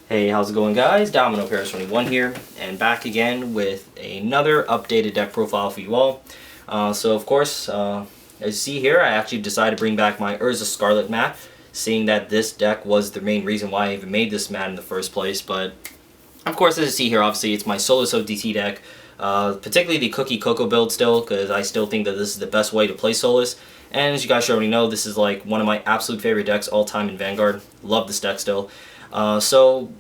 Hey, how's it going, guys? Domino Paris 21 here, and back again with another updated deck profile for you all. So of course, as you see here, I actually decided to bring back my Urza Scarlet mat, seeing that this deck was the main reason why I even made this mat in the first place. But of course, as you see here, obviously it's my Soulless OTT deck, particularly the Cookie Coco build still, because I still think that this is the best way to play Soulless. And as you guys should already know, this is like one of my absolute favorite decks all time in Vanguard. Love this deck still. So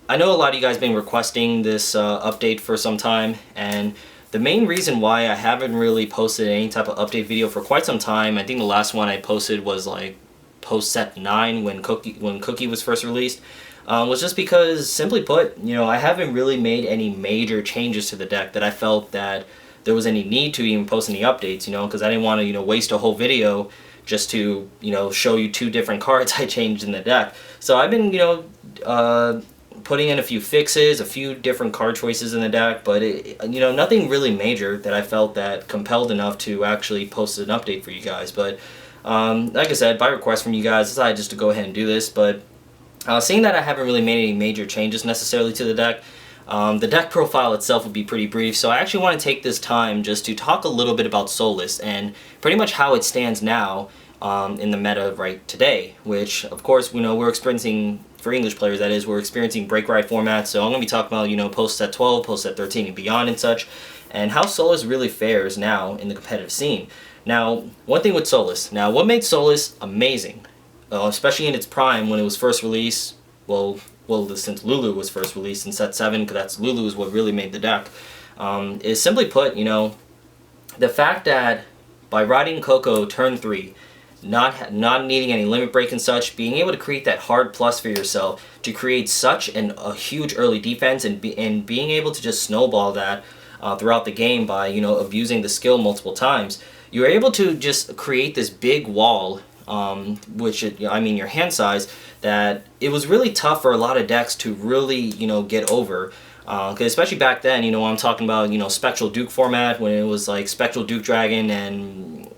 I know a lot of you guys have been requesting this update for some time, and the main reason why I haven't really posted any type of update video for quite some time, I think the last one I posted was like post set 9 when Cookie was first released, was just because, simply put, I haven't really made any major changes to the deck that I felt that there was any need to even post any updates, because I didn't want to waste a whole video just to show you 2 different cards I changed in the deck. So I've been putting in a few fixes, a few different card choices in the deck, but nothing really major that I felt that compelled enough to actually post an update for you guys. But like I said, by request from you guys, I decided just to go ahead and do this. But seeing that I haven't really made any major changes necessarily to the deck profile itself will be pretty brief, so I actually want to take this time just to talk a little bit about Soulless and pretty much how it stands now in the meta right today, which of course we're experiencing, for English players that is, we're experiencing break ride formats. So I'm going to be talking about post set 12, post set 13 and beyond and such, and how Soulless really fares now in the competitive scene. Now, one thing with Soulless, what made Soulless amazing, especially in its prime when it was first released, since Lulu was first released in set 7, because that's Lulu is what really made the deck, is simply put, the fact that by riding Coco turn 3, not needing any limit break and such, being able to create that hard plus for yourself to create such a huge early defense, and being able to just snowball that throughout the game by abusing the skill multiple times, you're able to just create this big wall, which your hand size, that it was really tough for a lot of decks to really get over. Cause especially back then, I'm talking about Spectral Duke format, when it was like Spectral Duke Dragon and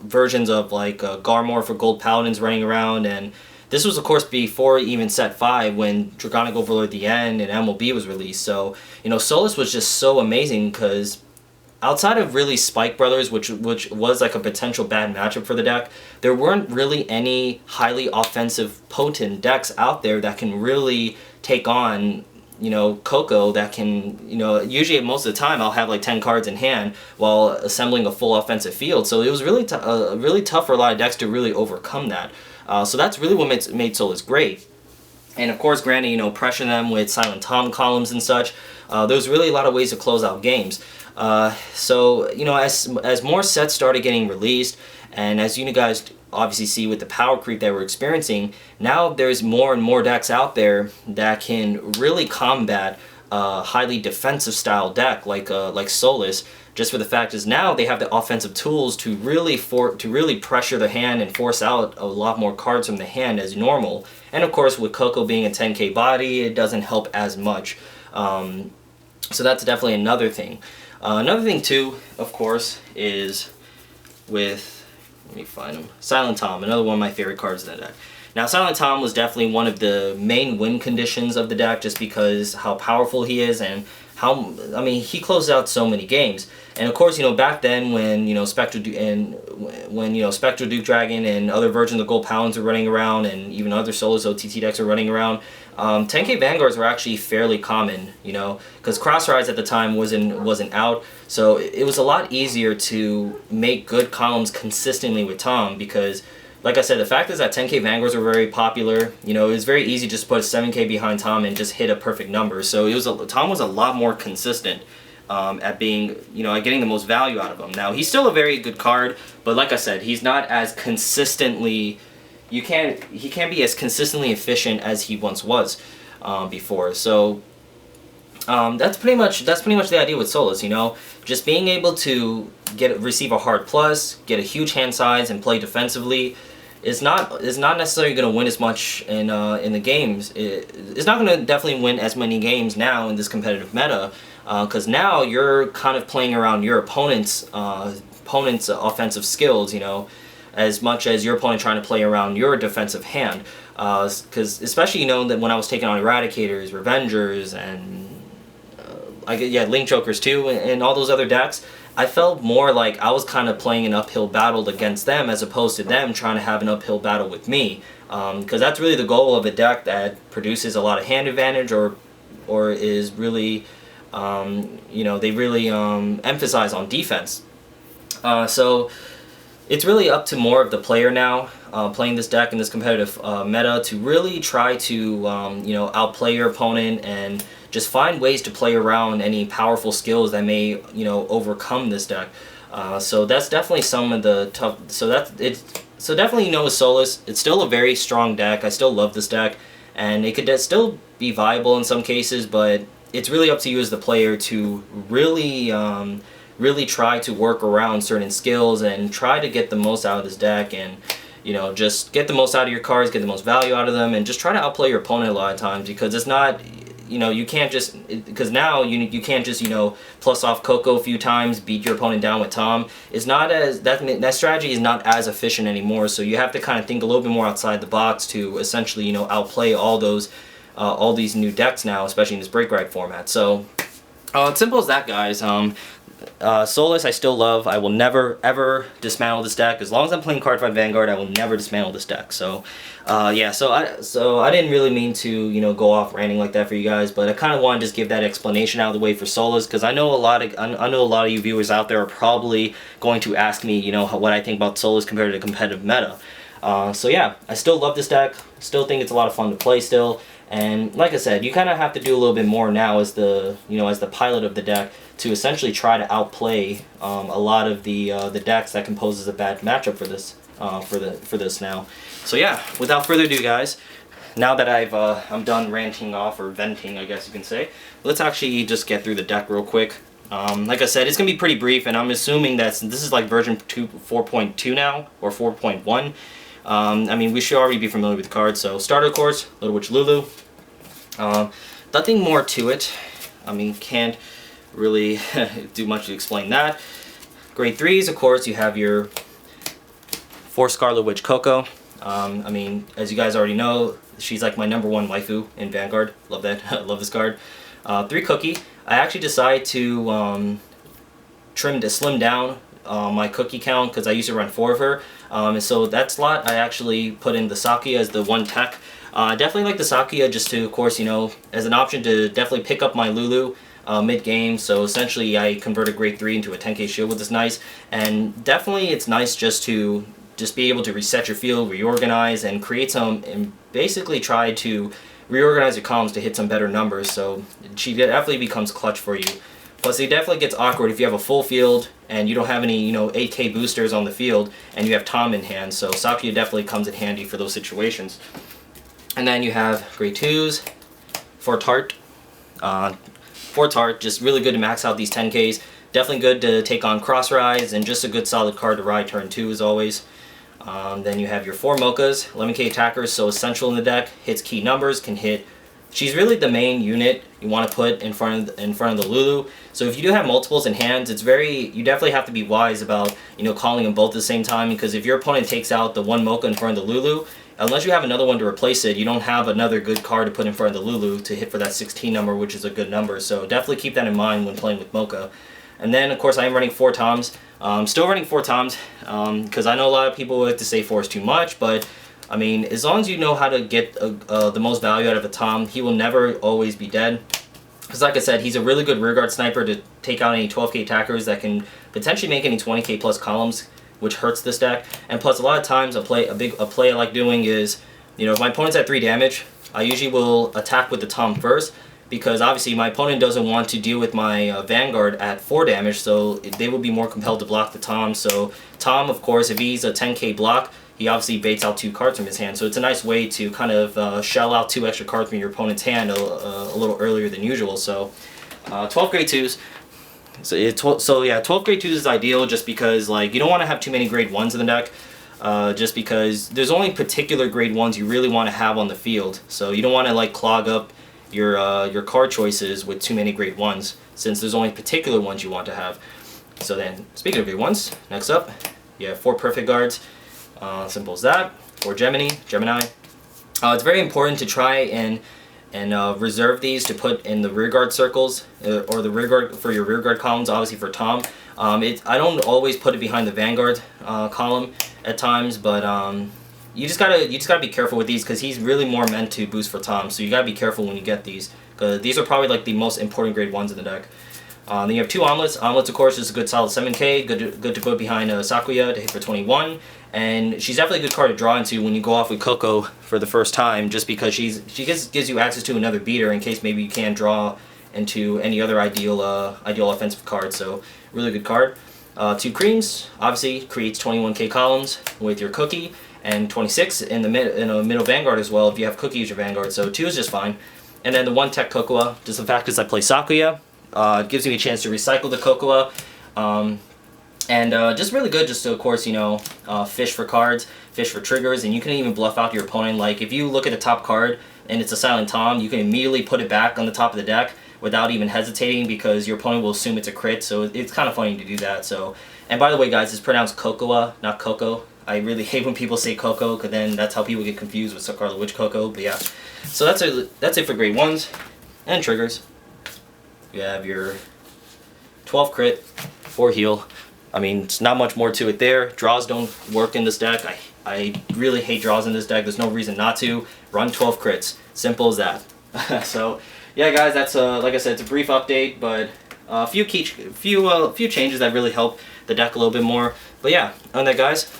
versions of like Garmor for Gold Paladins running around, and this was of course before even set 5 when Dragonic Overlord the End and MLB was released. So Soulless was just so amazing, because outside of really Spike Brothers, which was like a potential bad matchup for the deck, there weren't really any highly offensive potent decks out there that can really take on Coco, that can, usually most of the time I'll have like 10 cards in hand while assembling a full offensive field. So it was really tough for a lot of decks to really overcome that. So that's really what made Soulless great. And of course, granted, pressure them with Silent Tom columns and such, there's really a lot of ways to close out games. So as more sets started getting released, and as you guys obviously see with the power creep that we're experiencing, now there's more and more decks out there that can really combat a highly defensive style deck like Soulless, just for the fact is now they have the offensive tools to really pressure the hand and force out a lot more cards from the hand as normal. And of course, with Coco being a 10k body, it doesn't help as much. So that's definitely another thing. Another thing too, of course, is with, let me find him, Silent Tom, another one of my favorite cards in the deck. Now, Silent Tom was definitely one of the main win conditions of the deck, just because how powerful he is and how, he closed out so many games. And of course, back then when Spectral Duke Dragon and other versions of Gold Paladins were running around, and even other Soulless OTT decks were running around, 10k Vanguards were actually fairly common, because Cross Rides at the time wasn't out, so it was a lot easier to make good columns consistently with Tom, because like I said, the fact is that 10k Vanguards were very popular. It was very easy just to put a 7k behind Tom and just hit a perfect number. So Tom was a lot more consistent at being, at getting the most value out of him. Now, he's still a very good card, but like I said, he's not as consistently, he can't be as consistently efficient as he once was before. So that's pretty much the idea with Soulless, just being able to receive a hard plus, get a huge hand size, and play defensively is not necessarily going to win as much in the games. It's not going to definitely win as many games now in this competitive meta, because now you're kind of playing around your opponent's offensive skills, as much as your opponent trying to play around your defensive hand. Because especially, you know, that when I was taking on Eradicators, Revengers, and Link Jokers too, and all those other decks, I felt more like I was kind of playing an uphill battle against them as opposed to them trying to have an uphill battle with me. Because that's really the goal of a deck that produces a lot of hand advantage, or is really, you know, they really emphasize on defense. So it's really up to more of the player now, playing this deck in this competitive meta, to really try to you know, outplay your opponent and just find ways to play around any powerful skills that may, you know, overcome this deck. So that's definitely some of the tough. So definitely, you know, with Soulless, it's still a very strong deck. I still love this deck, and it could still be viable in some cases, but it's really up to you as the player to really really try to work around certain skills and try to get the most out of this deck, and, you know, just get the most out of your cards, get the most value out of them, and just try to outplay your opponent a lot of times, because it's not, you know, you can't just, because now you can't just, you know, plus off Coco a few times, beat your opponent down with Tom. It's not as, that strategy is not as efficient anymore, so you have to kind of think a little bit more outside the box to essentially, you know, outplay all these new decks now, especially in this break ride format. So it's simple as that, guys. Soulless I still love. I will never ever dismantle this deck. As long as I'm playing Cardfight Vanguard, I will never dismantle this deck. So yeah, so I didn't really mean to, you know, go off ranting like that for you guys, but I kind of wanted to just give that explanation out of the way for Soulless, because I know a lot of you viewers out there are probably going to ask me, you know, what I think about Soulless compared to the competitive meta. So yeah, I still love this deck. Still think it's a lot of fun to play still. And like I said, you kind of have to do a little bit more now as the, you know, as the pilot of the deck, to essentially try to outplay a lot of the decks that can pose as a bad matchup for this for this now. So yeah, without further ado, guys, now that I'm done ranting off, or venting, I guess you can say, let's actually just get through the deck real quick. Like I said, it's gonna be pretty brief, and I'm assuming that this is like version 4.2 now, or 4.1. I mean, we should already be familiar with the cards. So starter, of course, Little Witch Lulu. Nothing more to it. I mean, can't really do much to explain that. Grade 3s, of course, you have your 4 Scarlet Witch Coco. I mean, as you guys already know, she's like my #1 waifu in Vanguard. Love that. Love this card. 3 Cookie. I actually decided to slim down my cookie count, because I used to run 4 of her. And so that slot, I actually put in the Sakuya as the 1 tech. I definitely like the Sakuya just to, of course, you know, as an option to definitely pick up my Lulu mid-game. So essentially I converted grade 3 into a 10k shield, which is nice. And definitely it's nice just to be able to reset your field, reorganize, and create some, and basically try to reorganize your columns to hit some better numbers. So she definitely becomes clutch for you. Plus, it definitely gets awkward if you have a full field and you don't have any, you know, 8k boosters on the field, and you have Tom in hand. So Sakuya definitely comes in handy for those situations. And then you have grade 2s for Tarte. For Tarte, just really good to max out these 10ks. Definitely good to take on cross rides, and just a good solid card to ride turn 2 as always. Then you have your 4 Mochas, 11k attackers, so essential in the deck. Hits key numbers, can hit. She's really the main unit you want to put in front of the Lulu. So if you do have multiples in hands, it's you definitely have to be wise about, you know, calling them both at the same time, because if your opponent takes out the 1 Mocha in front of the Lulu, unless you have another one to replace it, you don't have another good card to put in front of the Lulu to hit for that 16 number, which is a good number. So definitely keep that in mind when playing with Mocha. And then, of course, I am running 4 Toms. Still running 4 Toms, because I know a lot of people like to say 4 is too much, but I mean, as long as you know how to get the most value out of a Tom, he will never always be dead. Because like I said, he's a really good rearguard sniper to take out any 12k attackers that can potentially make any 20k plus columns, which hurts this deck. And plus, a lot of times, a play I like doing is, you know, if my opponent's at 3 damage, I usually will attack with the Tom first, because obviously my opponent doesn't want to deal with my Vanguard at 4 damage, so they will be more compelled to block the Tom. So Tom, of course, if he's a 10k block, he obviously baits out 2 cards from his hand. So it's a nice way to kind of shell out 2 extra cards from your opponent's hand a little earlier than usual. So 12 grade 2s. So yeah, 12 grade 2s is ideal, just because like you don't want to have too many grade 1s in the deck. Just because there's only particular grade 1s you really want to have on the field. So you don't want to like clog up your card choices with too many grade 1s, since there's only particular ones you want to have. So then, speaking of grade 1s, next up, you have 4 perfect guards. Simple as that. Or Gemini. It's very important to try and reserve these to put in the rearguard circles, or the rearguard for your rearguard columns, obviously for Tom. I don't always put it behind the Vanguard column at times, but you just gotta be careful with these, because he's really more meant to boost for Tom. So you gotta be careful when you get these, because these are probably like the most important grade ones in the deck. Then you have two Omelettes. Omelettes, of course, is a good solid 7K, good to put behind Sakuya to hit for 21. And she's definitely a good card to draw into when you go off with Coco for the first time, just because she gives you access to another beater in case maybe you can't draw into any other ideal offensive card. So really good card. Two Cremes obviously creates 21K columns with your Cookie, and 26 in a middle Vanguard as well if you have Cookie as your Vanguard. So 2 is just fine. And then the 1 Tech Cocoa, just the fact is I play Sakuya, it gives me a chance to recycle the Cocoa. And just really good just to, of course, you know, fish for cards, fish for triggers, and you can even bluff out your opponent. Like, if you look at the top card and it's a Silent Tom, you can immediately put it back on the top of the deck without even hesitating, because your opponent will assume it's a crit, so it's kind of funny to do that. So, and by the way, guys, it's pronounced Cocoa, not Coco. I really hate when people say Coco, because then that's how people get confused with Scarlet Witch Coco, but yeah. So that's it for grade 1s and triggers. You have your 12 crit, 4 heal. I mean, it's not much more to it there. Draws don't work in this deck. I really hate draws in this deck. There's no reason not to. Run 12 crits. Simple as that. So, yeah, guys, that's like I said, it's a brief update, but a few changes that really help the deck a little bit more. But yeah, on that, guys,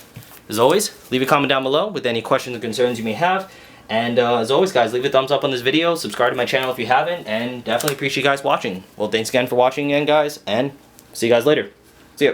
as always, leave a comment down below with any questions or concerns you may have. And as always, guys, leave a thumbs up on this video. Subscribe to my channel if you haven't, and definitely appreciate you guys watching. Well, thanks again for watching again, guys, and see you guys later. See ya.